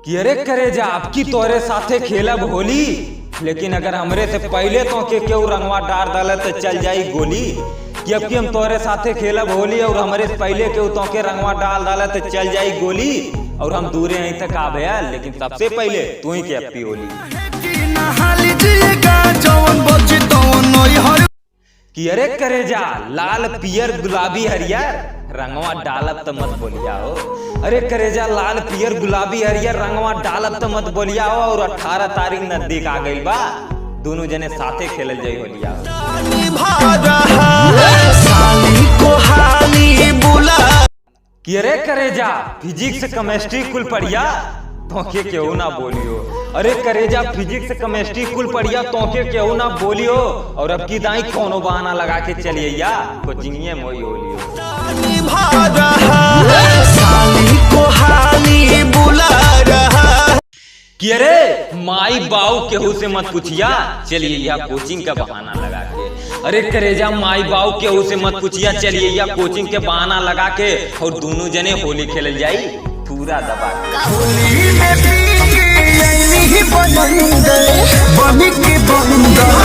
कि अरे करे जा आपकी तोरे साथे खेलब होली, लेकिन अगर हमरे से पहले तो के केहू रंगवा डार डाले तो चल जाई गोली। कि अब की हम तोरे साथे खेलब होली और हमरे से पहले केहू तो के रंगवा डाल डाले तो चल जाई गोली। और हम दूरे यहीं तक आ गया, लेकिन सबसे पहले तू ही के अपी होली। कि अरे करे जा लाल पियर गुलाबी हरियर रंगवा डालब तो मत बोलिया हो। अरे करे जा लाल पियर गुलाबी हरियर रंगवा डालब तो मत बोलिया हो। और 18 तारीख नजदीक आ गई बा, दोनों जने साथे खेलल जाई होलिया। कि अरे करे जा फिजिक्स केमिस्ट्री कुल पढ़िया तोके केहू ना बोलियो। अरे करे जा फिजिक्स केमिस्ट्री कुल पढ़िया तोके केहू ना बोलियो। और अब की दाई कोनो बहाना लगा के चलिए या कोचिंगिए मोई होलियो। कि अरे माई बाऊ केहू से मत पूछिया, चलिए यह कोचिंग का बहाना लगा के। अरे करे जा माई बाऊ केहू से मत पूछिया, चलिए यह कोचिंग के बहाना लगा के और दोनों जने होली खेलल जाई पूरा दबा के।